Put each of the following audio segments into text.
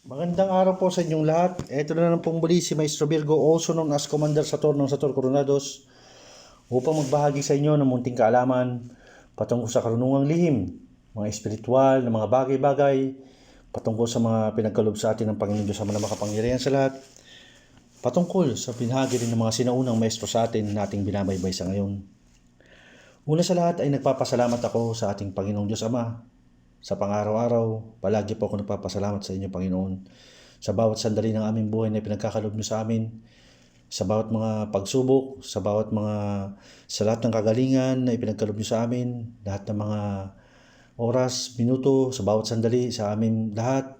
Magandang araw po sa inyong lahat. Ito na naman pong muli si Maestro Virgo, also known as Commander Sator ng Sator Coronados, upang magbahagi sa inyo ng munting kaalaman patungkol sa karunungang lihim, mga espiritual na mga bagay-bagay, patungkol sa mga pinagkaloob sa atin ng Panginoon Diyos Ama na makapangyarihan sa lahat, patungkol sa binahagi rin ng mga sinaunang maestro sa atin na ating binabaybay sa ngayon. Una sa lahat ay nagpapasalamat ako sa ating Panginoong Diyos Ama. Sa pang-araw-araw, palagi po ako nagpapasalamat sa inyo, Panginoon, sa bawat sandali ng aming buhay na pinagkakalob niyo sa amin, sa bawat mga pagsubok, sa lahat ng kagalingan na ipinagkalob niyo sa amin, lahat ng mga oras, minuto, sa bawat sandali, sa aming lahat.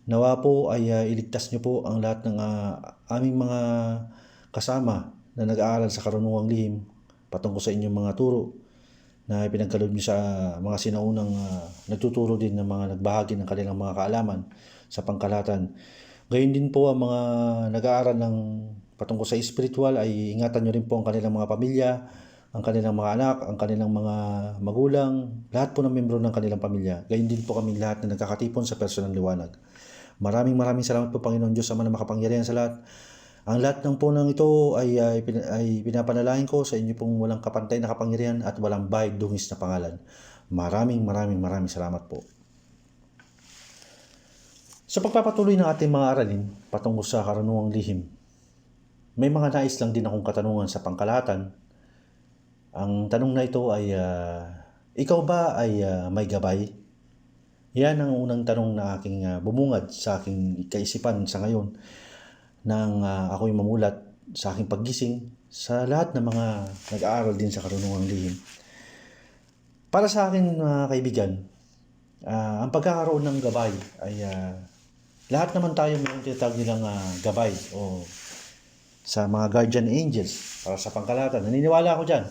Nawa po ay iligtas niyo po ang lahat ng aming mga kasama na nag-aaral sa karunungang lihim patungkol sa inyong mga turo na ipinagkaloob niyo sa mga sinaunang nagtuturo din ng mga nagbahagi ng kanilang mga kaalaman sa pangkalahatan. Gayon din po ang mga nag-aaral ng patungkol sa spiritual ay ingatan niyo rin po ang kanilang mga pamilya, ang kanilang mga anak, ang kanilang mga magulang, lahat po ng membro ng kanilang pamilya. Gayon din po kami lahat na nagkakatipon sa personal liwanag. Maraming salamat po, Panginoon Diyos Ama na makapangyarihan sa lahat. Ang lahat ng punang ito ay pinapanalangin ko sa inyo pong walang kapantay na kapangyarihan at walang bahid dungis na pangalan. Maraming salamat po. Sa pagpapatuloy ng ating mga aralin patungkol sa karunungang lihim, may mga nais lang din akong katanungan sa pangkalahatan. Ang tanong na ito ay, ikaw ba ay may gabay? Yan ang unang tanong na aking bumungad sa aking kaisipan sa ngayon nang ako'y mamulat sa aking paggising sa lahat ng mga nag-aaral din sa karunungang lihim. Para sa akin, mga kaibigan, ang pagkakaroon ng gabay ay lahat naman tayo may tinatawag nilang gabay o sa mga guardian angels para sa pangkalahatan. Naniniwala ako dyan.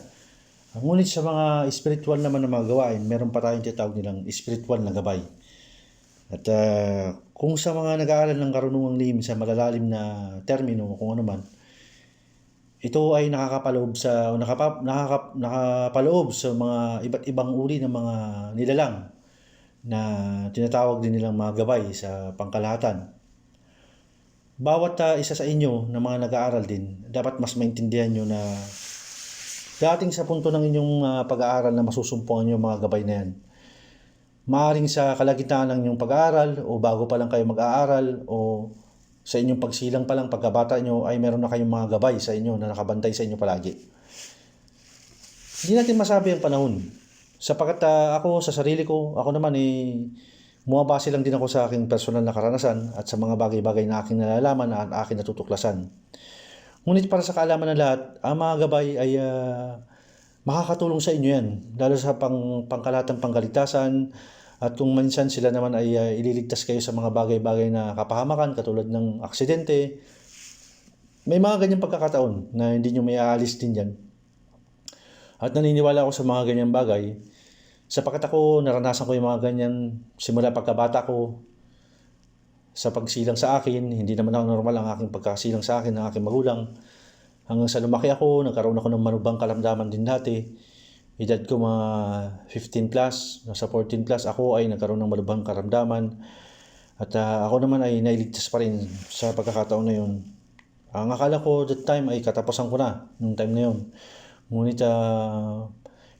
Ngunit sa mga spiritual naman na mga gawain, meron pa tayong tinatawag nilang spiritual na gabay. At kung sa mga nag-aaral ng karunungang lihim sa malalalim na termino kung ano man, ito ay nakakapaloob sa mga iba't ibang uri ng mga nilalang na tinatawag din nilang mga gabay sa pangkalahatan. Bawat isa sa inyo na mga nag-aaral din, dapat mas maintindihan nyo na dating sa punto ng inyong pag-aaral na masusumpungan yung mga gabay na yan. Maaring sa kalagitnaan ng inyong pag-aaral o bago pa lang kayo mag-aaral o sa inyong pagsilang pa lang pagkabata nyo ay meron na kayong mga gabay sa inyo na nakabantay sa inyo palagi. Hindi natin masabi ang panahon. Sapagkat ako sa sarili ko, ako naman bumabase lang din ako sa aking personal na karanasan at sa mga bagay-bagay na aking nalalaman at aking natutuklasan. Ngunit para sa kaalaman ng lahat, ang mga gabay ay makakatulong sa inyo yan, lalo sa pangkalatang pangkaligtasan. At kung minsan sila naman ay ililigtas kayo sa mga bagay-bagay na kapahamakan katulad ng aksidente, may mga ganyang pagkakataon na hindi nyo may aalis din yan. At naniniwala ako sa mga ganyang bagay sapagkat ako naranasan ko yung mga ganyan simula pagkabata ko sa pagsilang sa akin. Hindi naman ako normal ang aking pagkasilang sa akin ng aking magulang. Hanggang sa lumaki ako, nagkaroon ako ng manubang karamdaman din dati. Edad ko mga 15 plus, nasa 14 plus, ako ay nagkaroon ng malubhang karamdaman. At ako naman ay nailigtas pa rin sa pagkakataon na yun. Ang akala ko that time ay katapusan ko na, nung time na yun. Ngunit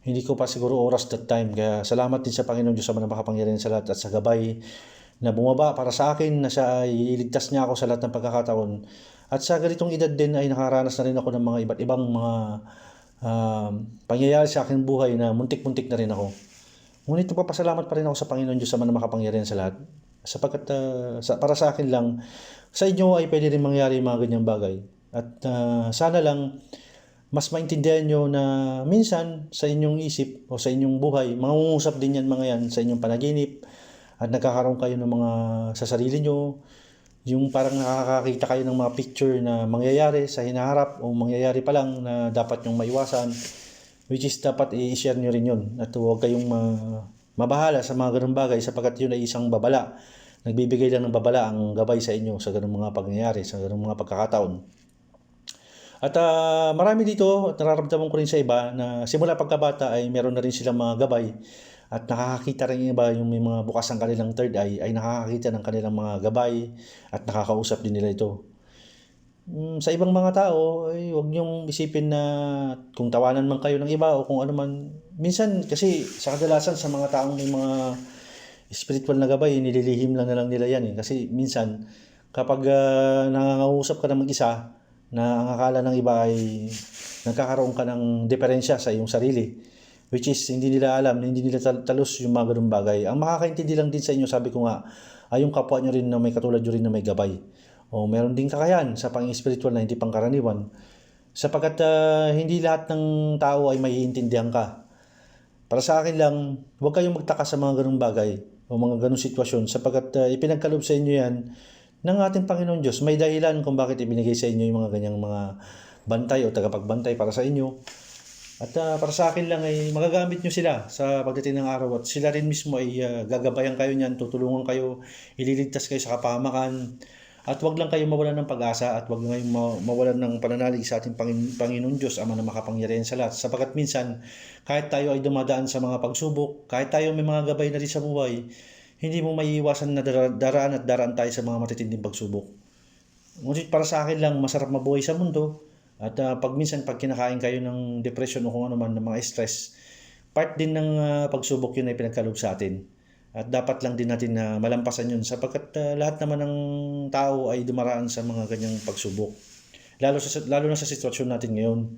hindi ko pa siguro oras that time. Kaya salamat din sa Panginoon Diyos Ama na makapangyarihan sa lahat at sa gabay na bumaba para sa akin na siya ay iligtas niya ako sa lahat ng pagkakataon. At sa ganitong edad din ay nakaranas na rin ako ng mga iba't ibang mga pangyayari sa aking buhay na muntik-muntik na rin ako. Ngunit nagpapasalamat pa rin ako sa Panginoon Diyos Ama na makapangyarihan sa lahat. Sapagkat para sa akin lang, sa inyo ay pwede rin mangyari mga ganyang bagay. At sana lang mas maintindihan nyo na minsan sa inyong isip o sa inyong buhay, mangungusap din yan mga yan sa inyong panaginip at nagkakaroon kayo ng mga sa sarili nyo. Yung parang nakakakita kayo ng mga picture na mangyayari sa hinaharap o mangyayari pa lang na dapat nyong maiwasan, which is dapat i-share nyo rin yun at huwag kayong mabahala sa mga ganung bagay sapagkat yun ay isang babala. Nagbibigay lang ng babala ang gabay sa inyo sa ganung mga pangyayari, sa ganung mga pagkakataon. At marami dito, nararamdaman ko rin sa iba na simula pagkabata ay meron na rin silang mga gabay at nakakakita rin yung iba, yung may mga bukas ang kanilang third eye, ay nakakakita ng kanilang mga gabay at nakakausap din nila ito. Sa ibang mga tao, ay huwag niyong isipin na kung tawanan man kayo ng iba o kung ano man. Minsan kasi sa kadalasan sa mga taong may mga spiritual na gabay, nililihim lang na lang nila yan eh. Kasi minsan kapag nangangausap ka ng mag-isa, na ang akala ng iba ay nagkakaroon ka ng diferensya sa iyong sarili, which is hindi nila alam, hindi nila talos yung mga ganung bagay. Ang makakaintindi lang din sa inyo, sabi ko nga, ay yung kapwa nyo rin na may katulad nyo rin na may gabay. O meron din kakayahan sa pang-spiritual na hindi pangkaraniwan. Sapagkat hindi lahat ng tao ay maiintindihan ka. Para sa akin lang, huwag kayong magtaka sa mga ganung bagay o mga ganung sitwasyon sapagkat ipinagkaloob sa inyo yan ng ating Panginoon Diyos. May dahilan kung bakit ibinigay sa inyo yung mga ganyang mga bantay o tagapagbantay para sa inyo. At para sa akin lang ay magagamit nyo sila sa pagdating ng araw at sila rin mismo ay gagabayan kayo niyan, tutulungan kayo, ililigtas kayo sa kapahamakan. At wag lang kayo mawalan ng pag-asa at wag lang kayong mawalan ng pananalig sa ating Panginoon Diyos, Ama na makapangyarihan sa lahat. Sapagkat minsan, kahit tayo ay dumadaan sa mga pagsubok, kahit tayo may mga gabay na rin sa buhay, hindi mo maiiwasan na daraan tayo sa mga matitinding pagsubok. Ngunit para sa akin lang, masarap mabuhay sa mundo. At pag kinakain kayo ng depression o kung ano man, ng mga stress, part din ng pagsubok yun ay pinagkaloob sa atin. At dapat lang din natin na malampasan yun sapagkat lahat naman ng tao ay dumaraan sa mga ganyang pagsubok. Lalo na sa sitwasyon natin ngayon.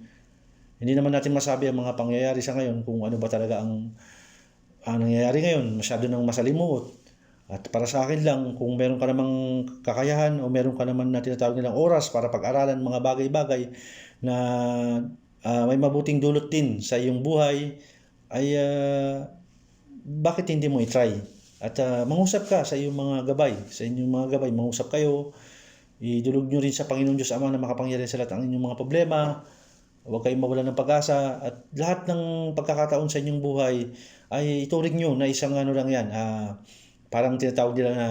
Hindi naman natin masabi ang mga pangyayari sa ngayon kung ano ba talaga ang nangyayari ngayon. Masyado nang masalimuot. At para sa akin lang, kung meron ka namang kakayahan o meron ka naman na tinatawag nilang oras para pag-aralan mga bagay-bagay na may mabuting dulot din sa iyong buhay, ay bakit hindi mo i-try? At mangusap ka sa iyong mga gabay, mangusap kayo, idulog nyo rin sa Panginoon Diyos Ama na makapangyarihan sa lahat ang inyong mga problema, huwag kayong mawalan ng pag-asa, at lahat ng pagkakataon sa inyong buhay ay ituring nyo na isang ano lang yan, parang tinatawag nila na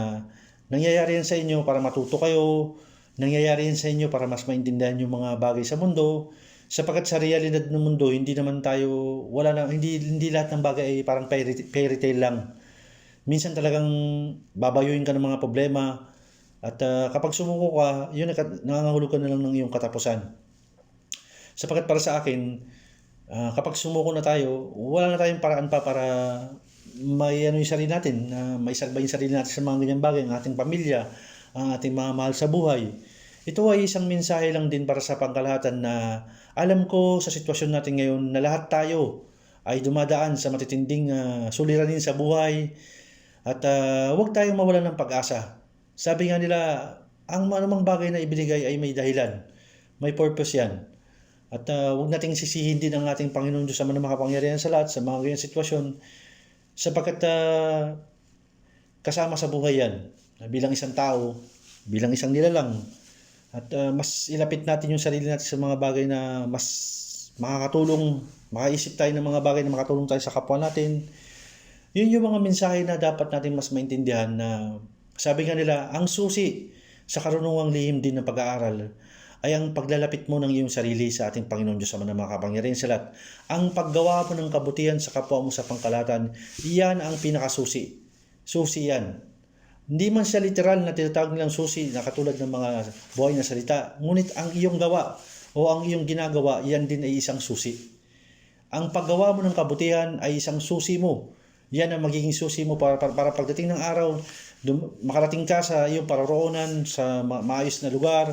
nangyayari yan sa inyo para matuto kayo, nangyayari yan sa inyo para mas maintindihan yung mga bagay sa mundo. Sapagkat sa realidad ng mundo, hindi naman tayo, hindi lahat ng bagay ay parang fairy tale lang. Minsan talagang babayuin ka ng mga problema at kapag sumuko ka, yun nangangahulog ka na lang ng iyong katapusan. Sapagkat para sa akin, kapag sumuko na tayo, wala na tayong paraan pa para may yung sarili natin, may salba yung sarili natin sa mga ganyang bagay, ang ating pamilya, ang ating mga mahal sa buhay. Ito ay isang mensahe lang din para sa pangkalahatan na alam ko sa sitwasyon natin ngayon na lahat tayo ay dumadaan sa matitinding suliranin sa buhay at huwag tayong mawalan ng pag-asa. Sabi nga nila, ang anumang bagay na ibinigay ay may dahilan, may purpose yan. At huwag nating sisihin din ang ating Panginoon Diyos Ama na makapangyarihan sa lahat sa mga ganyang sitwasyon sapagkat kasama sa buhay yan bilang isang tao, bilang isang nilalang. At mas ilapit natin yung sarili natin sa mga bagay na mas makakatulong, makaisip tayo ng mga bagay na makatulong tayo sa kapwa natin. Yun yung mga mensahe na dapat natin mas maintindihan na sabi nga nila, ang susi sa karunungang lihim din ng pag-aaral ay ang paglalapit mo ng iyong sarili sa ating Panginoon Diyos Ama na makapangyarihan sa lahat. Ang paggawa mo ng kabutihan sa kapwa mo sa pangkalahatan, iyan ang pinakasusi. Susi yan. Hindi man siya literal na tinatawag nilang susi na katulad ng mga buhay na salita. Ngunit ang iyong gawa o ang iyong ginagawa, yan din ay isang susi. Ang paggawa mo ng kabutihan ay isang susi mo. Yan ang magiging susi mo para pagdating ng araw, makarating ka sa iyong paroroonan sa maayos na lugar,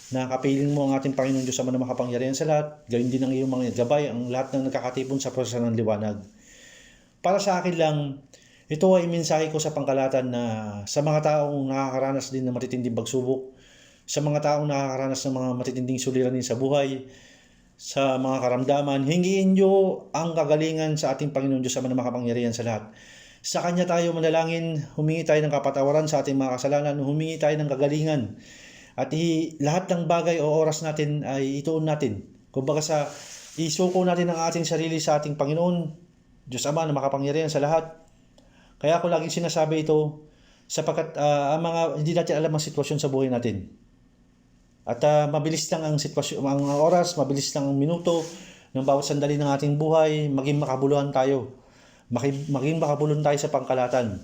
na kapiling mo ang ating Panginoon Diyos Ama na makapangyarihan sa lahat. Gawin din ang iyong mga gabay, ang lahat ng nakakatipon sa proseso ng liwanag. Para sa akin lang, ito ay mensahe ko sa pangkalahatan na sa mga taong nakakaranas din ng matitinding pagsubok, sa mga taong nakakaranas ng mga matitinding suliranin sa buhay, sa mga karamdaman, hingiin nyo ang kagalingan sa ating Panginoon Diyos Ama na makapangyarihan sa lahat. Sa Kanya tayo manalangin, humingi tayo ng kapatawaran sa ating mga kasalanan, humingi tayo ng kagalingan. At lahat ng bagay o oras natin ay ituon natin. Kumbaga isuko natin ang ating sarili sa ating Panginoon, Diyos Ama na makapangyarihan sa lahat. Kaya ako laging sinasabi ito sapagkat hindi natin alam ang sitwasyon sa buhay natin. At mabilis lang ang sitwasyon, ang oras, mabilis lang ang minuto ng bawat sandali ng ating buhay, maging makabuluhan tayo. maging makabulon tayo sa pangkalahatan.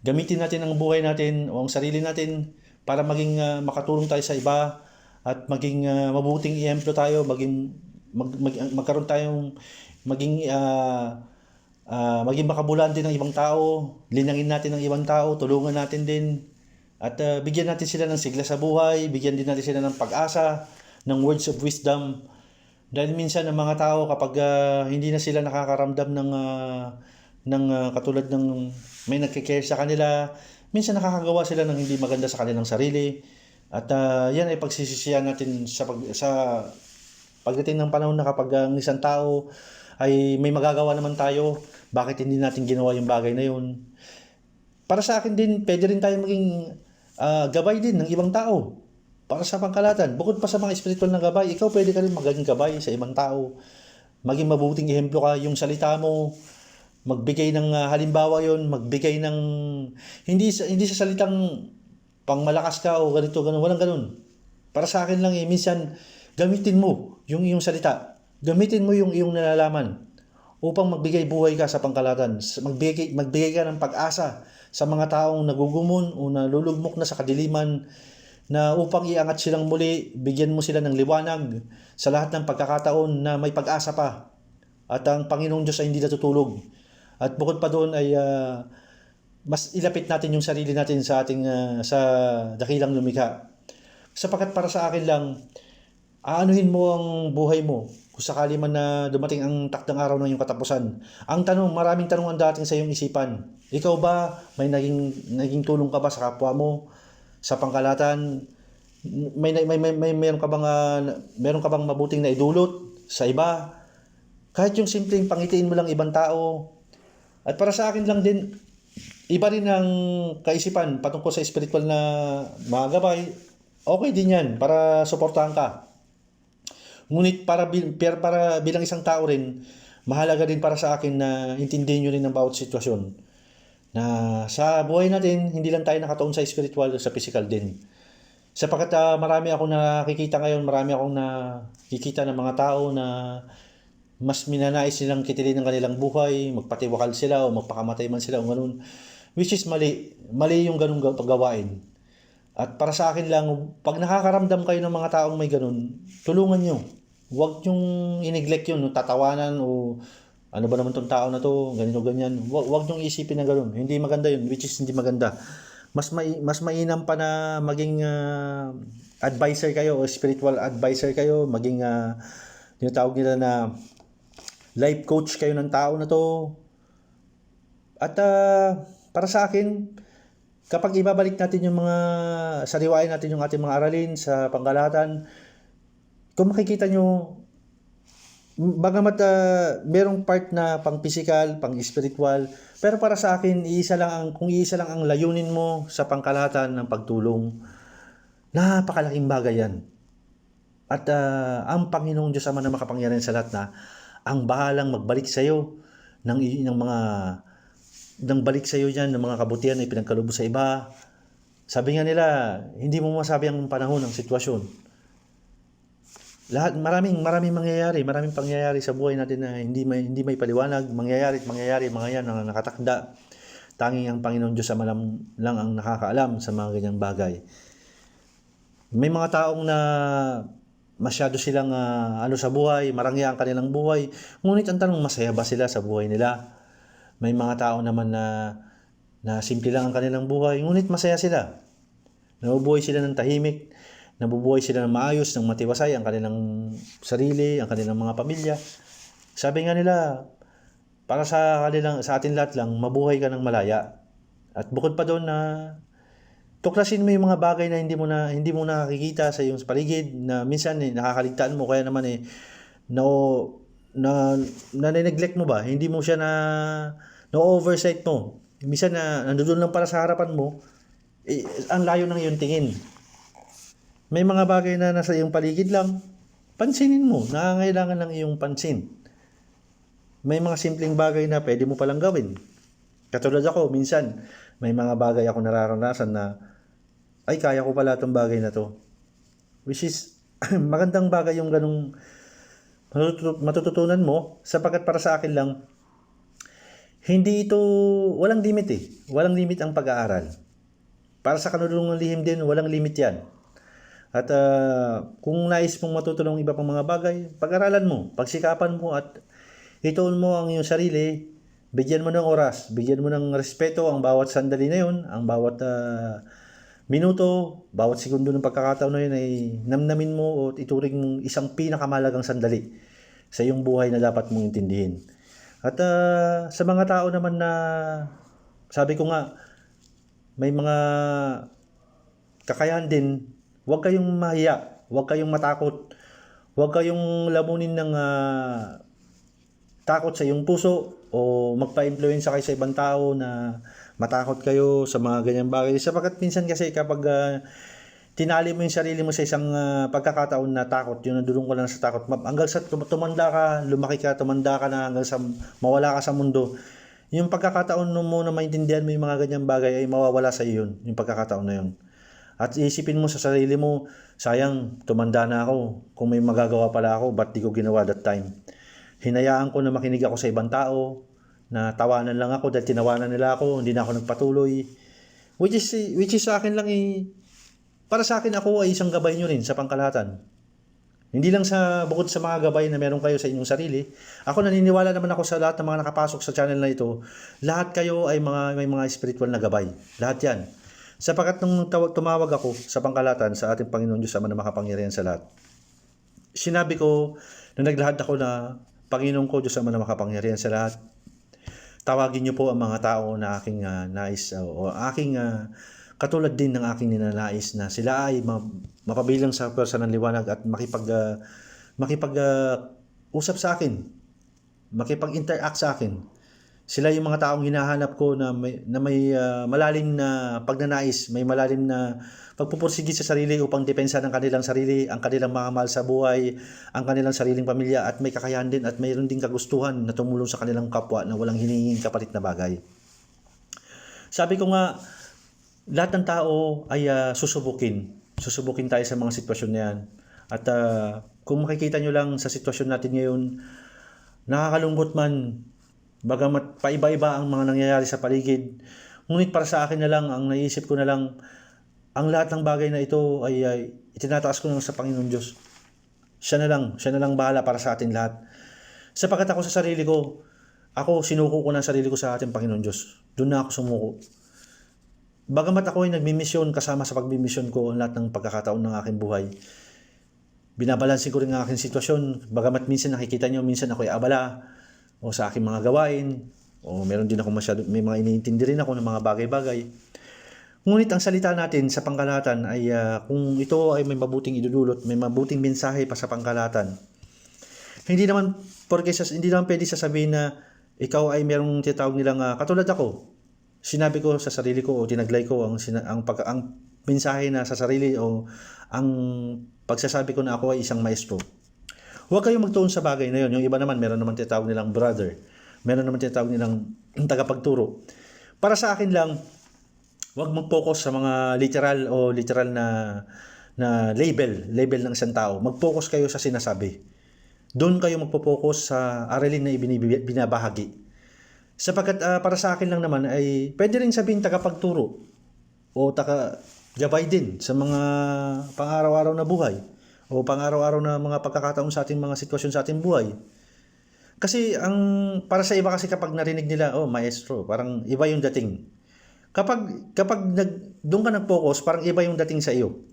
Gamitin natin ang buhay natin o ang sarili natin para maging makatulong tayo sa iba at maging mabuting ehemplo tayo, magkaroon tayong maging makabulan din ng ibang tao, linangin natin ng ibang tao, tulungan natin din at bigyan natin sila ng sigla sa buhay, bigyan din natin sila ng pag-asa, ng words of wisdom. Dahil minsan ang mga tao kapag hindi na sila nakakaramdam ng katulad ng may nagke-care sa kanila, minsan nakakagawa sila ng hindi maganda sa kanilang sarili. At yan ay pagsisisihan natin sa pagdating ng panahon na kapag ang isang tao ay may magagawa naman tayo, bakit hindi natin ginawa yung bagay na yun? Para sa akin din, pwede rin tayo maging gabay din ng ibang tao para sa pangkalahatan. Bukod pa sa mga spiritual na gabay, ikaw pwede ka rin maging gabay sa ibang tao. Maging mabuting ehemplo ka, yung salita mo, magbigay ng halimbawa yon, magbigay ng hindi sa salitang pangmalakas ka o ganito ganun, walang ganun. Para sa akin lang minsan gamitin mo yung iyong salita, gamitin mo yung iyong nalalaman upang magbigay buhay ka sa pangkalahatan, magbigay ka ng pag-asa sa mga taong nagugumon o nalulugmok na sa kadiliman, na upang iangat silang muli, bigyan mo sila ng liwanag sa lahat ng pagkakataon na may pag-asa pa. At ang Panginoong Diyos ay hindi natutulog. At bukod pa doon ay mas ilapit natin yung sarili natin sa ating sa dakilang lumikha. Sapagkat para sa akin lang, aanuhin mo ang buhay mo kung sakali man na dumating ang takdang araw ng iyong katapusan. Ang tanong, maraming tanong ang dating sa iyong isipan. Ikaw ba, may naging tulong ka ba sa kapwa mo sa pangkalahatan? Meron ka bang mabuting na idulot sa iba? Kahit yung simpleng pangitiin mo lang ibang tao. At para sa akin lang din, iba rin ang kaisipan patungkol sa spiritual na mga gabay. Okay din yan para suportahan ka. Ngunit para bilang isang tao rin, mahalaga din para sa akin na intindihin nyo rin ang bawat sitwasyon. Na sa buhay natin, hindi lang tayo nakatuon sa spiritual, sa physical din. Sapagkat marami akong nakikita ngayon, marami akong nakikita ng mga tao na mas minanais silang kitilin ng kanilang buhay, magpatiwakal sila o magpakamatay man sila o ganun. Which is mali. Mali yung ganung paggawain. At para sa akin lang, pag nakakaramdam kayo ng mga taong may ganun, tulungan nyo. Huwag nyong ineglect yun, tatawanan o ano ba naman tong tao na to, ganito ganyan. Huwag nyong isipin na ganun. Hindi maganda yun, which is hindi maganda. Mas mainam pa na maging advisor kayo o spiritual advisor kayo, maging tinatawag nila na life coach kayo ng tao na to. At para sa akin, kapag ibabalik natin yung mga sariwain natin yung ating mga aralin sa pangkalahatan, kung makikita nyo, bagamat merong part na pang physical, pang spiritual, pero para sa akin, kung iisa lang ang layunin mo sa pangkalahatan ng pagtulong, napakalaking bagay yan. At ang Panginoong Diyos Ama na makapangyarihan sa lahat na ang bahalang magbalik sa iyo ng balik sa iyo diyan ng mga kabutihan na ipinagkaloob sa iba. Sabi nga nila, hindi mo masabi ang panahon ng sitwasyon. Maraming pangyayari sa buhay natin na hindi may paliwanag, mangyayari mga yan na nakatakda. Tanging ang Panginoon Diyos Ama lang ang nakakaalam sa mga ganyang bagay. May mga taong na masyado silang sa buhay, marangya ang kanilang buhay. Ngunit ang tanong, masaya ba sila sa buhay nila? May mga tao naman na simple lang ang kanilang buhay, ngunit masaya sila. Nabubuhay sila ng tahimik, nabubuhay sila ng maayos, ng matiwasay ang kanilang sarili, ang kanilang mga pamilya. Sabi nga nila, para sa atin lahat lang, mabuhay ka ng malaya. At bukod pa doon na tuklasin mo yung mga bagay na hindi mo nakikita sa iyong paligid, na minsan nakakaligtaan mo, kaya naman na-neglect mo ba? Hindi mo siya na-oversight mo. Minsan nandoon lang para sa harapan mo, ang layo ng iyong tingin. May mga bagay na nasa iyong paligid lang, pansinin mo, nangangailangan ng iyong pansin. May mga simpleng bagay na pwede mo palang gawin. Katulad ako, minsan, may mga bagay ako nararanasan na, ay, kaya ko pala itong bagay na to. Which is, magandang bagay yung ganung matututunan mo, sapagkat para sa akin lang, Hindi ito, walang limit eh. Walang limit ang pag-aaral. Para sa kanulungang lihim din, walang limit yan. At kung nais mong matutulong iba pang mga bagay, pag-aralan mo, pagsikapan mo at ituon mo ang iyong sarili, bigyan mo ng oras, bigyan mo ng respeto ang bawat sandali na yun, ang bawat minuto, bawat segundo ng pagkakataon na yun ay namnamin mo o ituring mong isang pinakamalagang sandali sa iyong buhay na dapat mong intindihin. At sa mga tao naman na, sabi ko nga, may mga kakayahan din, huwag kayong mahiya, huwag kayong matakot, huwag kayong lamunin ng takot sa iyong puso o magpa-influensya kayo sa ibang tao na matakot kayo sa mga ganyang bagay. Sapagkat minsan kasi kapag tinali mo yung sarili mo sa isang pagkakataon na takot, yun nandulong ko lang sa takot. Hanggang sa tumanda ka, lumaki ka, tumanda ka na hanggang sa mawala ka sa mundo, yung pagkakataon mo na maintindihan mo yung mga ganyang bagay ay mawawala sa iyo yun, yung pagkakataon na yun. At isipin mo sa sarili mo, sayang, tumanda na ako. Kung may magagawa pala ako, ba't di ko ginawa that time? Hinayaan ko na makinig ako sa ibang tao, na tawanan lang ako dahil tinawanan nila ako, hindi na ako nagpatuloy. Which is sa akin lang para sa akin ako ay isang gabay nyo rin sa pangkalahatan. Hindi lang bukod sa mga gabay na meron kayo sa inyong sarili, ako naniniwala naman ako sa lahat ng mga nakapasok sa channel na ito, lahat kayo ay may mga spiritual na gabay. Lahat yan. Sapagkat nung tumawag ako sa pangkalahatan sa ating Panginoon Diyos Ama na makapangyarihan sa lahat, sinabi ko, nung naglahad ako na, Panginoon ko, Diyos Ama na makapangyarihan sa lahat, tawagin niyo po ang mga tao na aking nais o aking katulad din ng aking ninanais na sila ay mapabilang sa pwersa ng liwanag at makipag-usap sa akin, makipag-interact sa akin. Sila yung mga taong hinahanap ko na may malalim na pagnanais, may malalim na pagpupursige sa sarili upang depensa ng kanilang sarili, ang kanilang mga mahal sa buhay, ang kanilang sariling pamilya at may kakayahan din at mayroon din kagustuhan na tumulong sa kanilang kapwa na walang hinihinging kapalit na bagay. Sabi ko nga, lahat ng tao ay susubukin. Susubukin tayo sa mga sitwasyon na yan. At kung makikita nyo lang sa sitwasyon natin ngayon, nakakalungkot man, bagamat paiba-iba ang mga nangyayari sa paligid. Ngunit para sa akin na lang, ang naisip ko na lang, ang lahat ng bagay na ito ay itinataas ko lang sa Panginoon Diyos. Siya na lang bahala para sa atin lahat. Sapagkat ako sa sarili ko, sinuko ko ng sarili ko sa ating Panginoon Diyos. Doon na ako sumuko. Bagamat ako ay nagmimisyon, kasama sa pagmimisyon ko ang lahat ng pagkakataon ng aking buhay. Binabalansin ko rin ang aking sitwasyon. Bagamat minsan nakikita nyo, minsan ako ay abala o sa aking mga gawain, o meron din ako may mga iniintindi rin ako ng mga bagay-bagay. Ngunit ang salita natin sa pangkalahatan ay kung ito ay may mabuting idudulot, may mabuting mensahe pa sa pangkalahatan. Hindi naman pwede sasabihin na ikaw ay merong tinatawag nilang katulad ako. Sinabi ko sa sarili ko o tinaglay ko ang mensahe na sa sarili o ang pagsasabi ko na ako ay isang maestro. Huwag kayong magtuon sa bagay na yun. Yung iba naman, meron naman tinatawag nilang brother. Meron naman tinatawag nilang tagapagturo. Para sa akin lang, huwag mag-focus sa mga literal na label ng isang tao. Mag-focus kayo sa sinasabi. Doon kayo magpo-focus sa aralin na binabahagi. Sapagkat para sa akin lang naman ay pwede rin sabihin tagapagturo o gabay din sa mga pang-araw-araw na buhay o pang-araw-araw na mga pagkakataon sa ating mga sitwasyon sa ating buhay. Kasi para sa iba kasi kapag narinig nila, maestro, parang iba yung dating. Kapag doon ka nag-focus, parang iba yung dating sa iyo.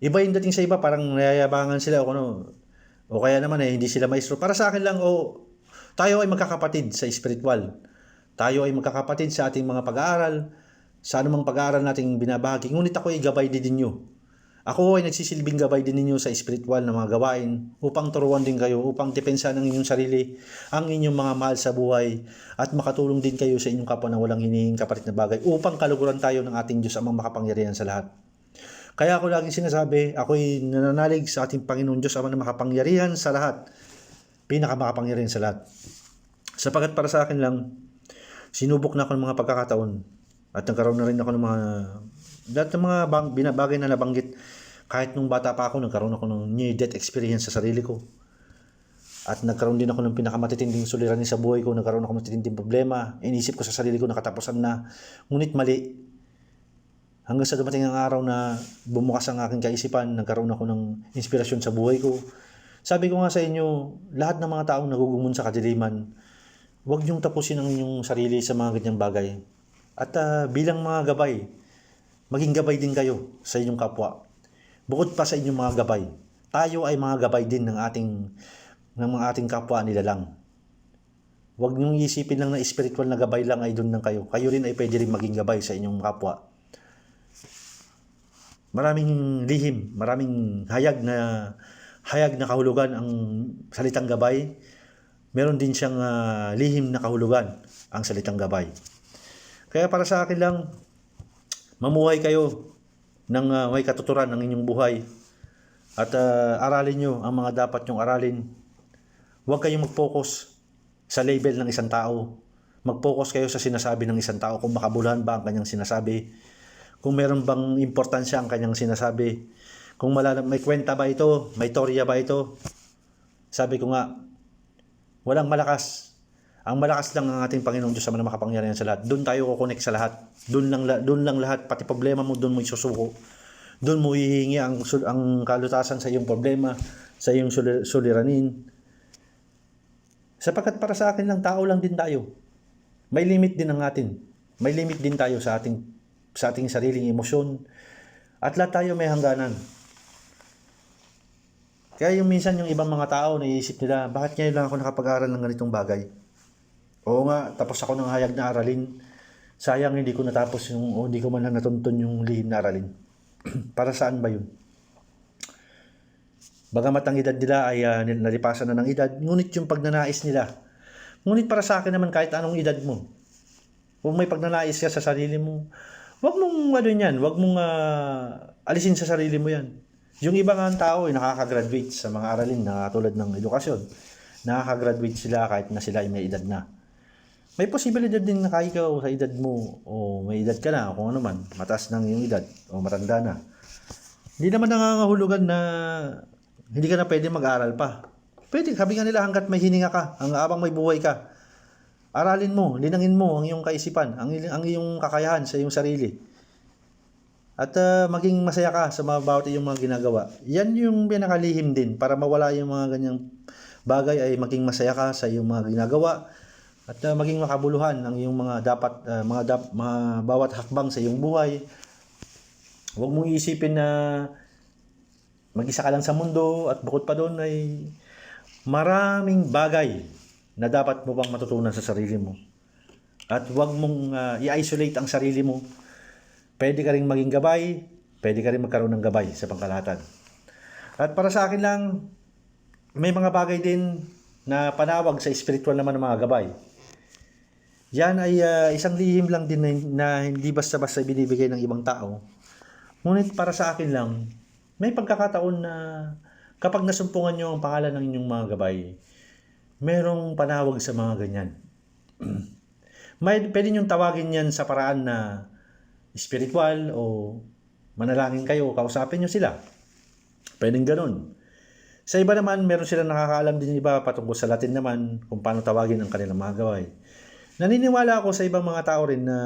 Iba yung dating sa iba, parang nayayabangan sila o kaya naman hindi sila maestro. Para sa akin lang, tayo ay magkakapatid sa spiritual. Tayo ay magkakapatid sa ating mga pag-aaral, sa anumang pag-aaral nating binabahagi. Ngunit ako ay gabay din ninyo. Ako ay nagsisilbing gabay din ninyo sa spiritual na mga gawain upang turuan din kayo, upang depensa ng inyong sarili, ang inyong mga mahal sa buhay at makatulong din kayo sa inyong kapwa na walang hinihing kapalit na bagay upang kaluguran tayo ng ating Diyos amang makapangyarihan sa lahat. Kaya ako laging sinasabi, ako'y nananalig sa ating Panginoon Diyos amang makapangyarihan sa lahat, pinakamakapangyarihan sa lahat. Sapagat para sa akin lang, sinubok na ako ng mga pagkakataon at nagkaroon na rin ako ng lahat ng mga binabagay na nabanggit. Kahit nung bata pa ako, nagkaroon ako ng near-death experience sa sarili ko. At nagkaroon din ako ng pinakamatitinding suliranin sa buhay ko, nagkaroon ako ng matitinding problema. Inisip ko sa sarili ko na katapusan na, ngunit mali. Hanggang sa dumating ang araw na bumukas ang aking kaisipan, nagkaroon ako ng inspirasyon sa buhay ko. Sabi ko nga sa inyo, lahat ng mga taong nagugumon sa kadiliman, huwag niyong tapusin ang inyong sarili sa mga ganyang bagay. At bilang mga gabay, maging gabay din kayo sa inyong kapwa. Bukod pa sa inyong mga gabay, tayo ay mga gabay din ng mga ating kapwa nilalang. Huwag niyong isipin lang na spiritual na gabay lang ay doon lang kayo. Kayo rin ay pwede rin maging gabay sa inyong kapwa. Maraming lihim, maraming hayag na kahulugan ang salitang gabay. Meron din siyang lihim na kahulugan ang salitang gabay. Kaya para sa akin lang, mamuhay kayo ng may katuturan ng inyong buhay at aralin nyo ang mga dapat nyong aralin. Huwag kayong mag-focus sa label ng isang tao. Mag-focus kayo sa sinasabi ng isang tao, kung makabuluhan ba ang kanyang sinasabi, kung meron bang importansya ang kanyang sinasabi, kung may kwenta ba ito, may torya ba ito. Sabi ko nga, walang malakas. Ang malakas lang ang ating Panginoong Diyos sa mga makapangyarihan sa lahat. Doon tayo kukonek sa lahat. Doon lang lahat, pati problema mo, doon mo isusuko. Doon mo hihingi ang kalutasan sa iyong problema, sa iyong suliranin. Sapagkat para sa akin lang, tao lang din tayo. May limit din ang atin. May limit din tayo sa ating sariling emosyon. At lahat tayo may hangganan. Kaya minsan yung ibang mga tao, naiisip nila, bakit ngayon lang ako nakapag-aral ng ganitong bagay? Oo nga, tapos ako ng hayag na aralin. Sayang hindi ko natapos hindi ko man lang natuntun yung lihim na aralin. Para saan ba yun? Bagamat ang edad nila ay nalipasan na ng edad, ngunit yung pagnanais nila. Ngunit para sa akin naman, kahit anong edad mo, kung may pagnanais ka sa sarili mo, wag mong wag mong alisin sa sarili mo yan. Yung ibang tao ay nakaka-graduate sa mga aralin na tulad ng edukasyon. Nakaka-graduate sila kahit na sila ay may edad na. May posibilidad din na kahit ikaw sa edad mo o may edad ka na, kung ano man, mataas ng iyong edad o matanda na. Hindi naman nangangahulugan na hindi ka na pwede mag-aral pa. Pwede, sabi nga nila, hanggat may hininga ka, habang may buhay ka, aralin mo, linangin mo ang iyong kaisipan, ang iyong kakayahan sa iyong sarili. At maging masaya ka sa bawat iyong mga ginagawa. Yan yung pinakalihim din para mawala yung mga ganyang bagay, ay maging masaya ka sa iyong mga ginagawa at maging makabuluhan ang iyong mga bawat hakbang sa iyong buhay. Huwag mong isipin na mag-isa ka lang sa mundo at bukod pa doon ay maraming bagay na dapat mo pang matutunan sa sarili mo. At huwag mong i-isolate ang sarili mo. Pwede ka rin maging gabay, pwede ka rin magkaroon ng gabay sa pangkalahatan. At para sa akin lang, may mga bagay din na panawag sa spiritual naman ng mga gabay. Yan ay isang lihim lang din na hindi basta-basta binibigay ng ibang tao. Ngunit para sa akin lang, may pagkakataon na kapag nasumpungan nyo ang pangalan ng inyong mga gabay, merong panawag sa mga ganyan. Pwede nyong tawagin yan sa paraan na spiritual o manalangin kayo, kausapin nyo sila. Pwedeng ganun. Sa iba naman, meron silang nakakaalam din iba patungkol sa Latin naman kung paano tawagin ang kanilang mga gabay. Naniniwala ako sa ibang mga tao rin na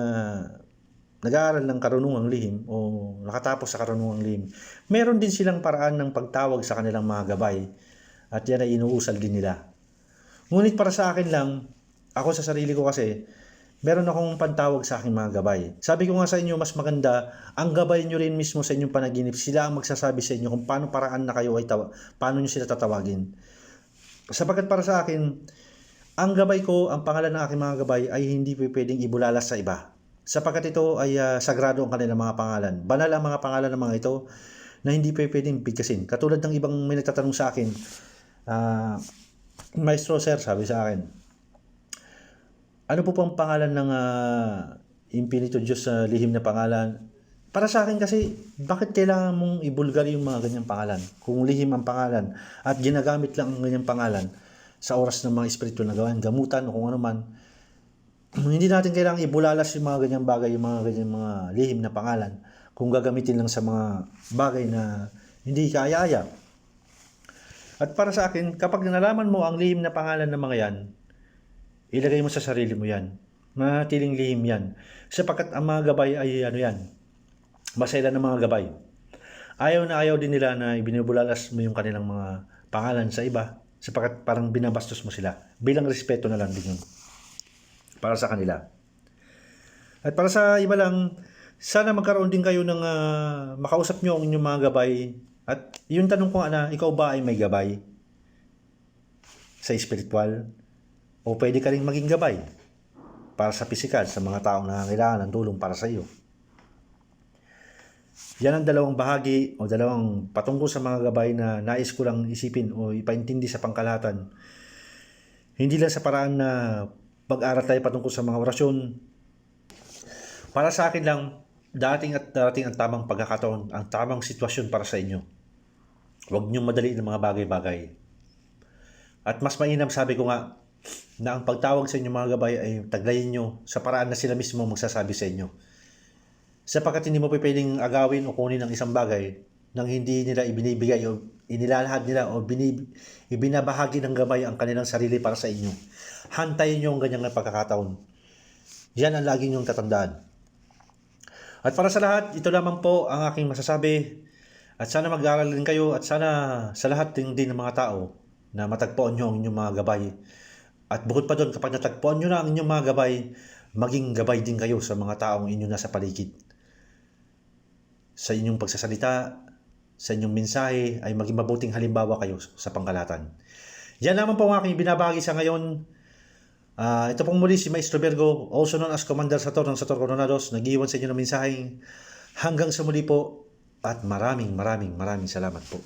nag-aaral ng karunungang lihim o nakatapos sa karunungang lihim. Meron din silang paraan ng pagtawag sa kanilang mga gabay at yan ay inuusal din nila. Ngunit para sa akin lang, ako sa sarili ko kasi, meron akong pantawag sa aking mga gabay. Sabi ko nga sa inyo, mas maganda ang gabay nyo rin mismo sa inyong panaginip. Sila ang magsasabi sa inyo kung paano paraan na kayo ay paano nyo sila tatawagin. Sapagkat para sa akin, ang gabay ko, ang pangalan ng aking mga gabay ay hindi pwedeng ibulalas sa iba. Sapagkat ito ay sagrado ang kanilang mga pangalan. Banal ang mga pangalan ng mga ito na hindi pwedeng bigkasin. Katulad ng ibang may nagtatanong sa akin, Maestro Sir, sabi sa akin, ano po pang pangalan ng Infinito Diyos sa lihim na pangalan? Para sa akin kasi, bakit kailangan mong ibulgar yung mga ganyang pangalan? Kung lihim ang pangalan at ginagamit lang ang ganyang pangalan sa oras ng mga espiritual na gawain, gamutan o kung ano man, hindi natin kailangang ibulalas yung mga ganyang bagay, yung mga ganyang mga lihim na pangalan kung gagamitin lang sa mga bagay na hindi kaaya-aya. At para sa akin, kapag nalaman mo ang lihim na pangalan ng mga yan, ilagay mo sa sarili mo yan. Manatiling lihim yan. Sapagkat ang mga gabay ay ano yan, masailan ng mga gabay. Ayaw na ayaw din nila na ibinubulalas mo yung kanilang mga pangalan sa iba, sapagkat parang binabastos mo sila. Bilang respeto na lang din yun para sa kanila. At para sa iba lang, sana magkaroon din kayo ng makausap nyo ang inyong mga gabay. At yung tanong ko nga, ikaw ba ay may gabay sa spiritual? O pwede ka rin maging gabay para sa pisikal, sa mga taong nangangailangan ng tulong para sa iyo? Yan ang dalawang bahagi o dalawang patungkol sa mga gabay na nais ko lang isipin o ipaintindi sa pangkalahatan. Hindi lang sa paraan na pag-aral tayo patungkol sa mga orasyon. Para sa akin lang, darating ang tamang pagkakataon, ang tamang sitwasyon para sa inyo. Huwag niyong madaliin ang mga bagay-bagay. At mas mainam, sabi ko nga, na ang pagtawag sa inyong mga gabay ay taglayin nyo sa paraan na sila mismo magsasabi sa inyo. Sapagkat hindi mo pwedeng agawin o kunin ang isang bagay nang hindi nila ibinibigay o inilalahad nila o ibinabahagi ng gabay ang kanilang sarili para sa inyo. Hantayin nyo ang ganyang pagkakataon. Yan ang lagi nyong tatandaan. At para sa lahat, ito lamang po ang aking masasabi. At sana mag-aaral din kayo at sana sa lahat din ng mga tao na matagpuan nyo ang inyong mga gabay. At bukod pa doon, kapag natagpuan nyo na ang inyong mga gabay, maging gabay din kayo sa mga taong inyong nasa paligid. Sa inyong pagsasalita, sa inyong mensahe, ay maging mabuting halimbawa kayo sa pangkalahatan. Yan naman po ang aking binabahagi sa ngayon. Ito pong muli si Maestro Virgo, also known as Commander Sator ng Sator Coronados, nag-iwan sa inyo ng mensaheng hanggang sa muli po at maraming salamat po.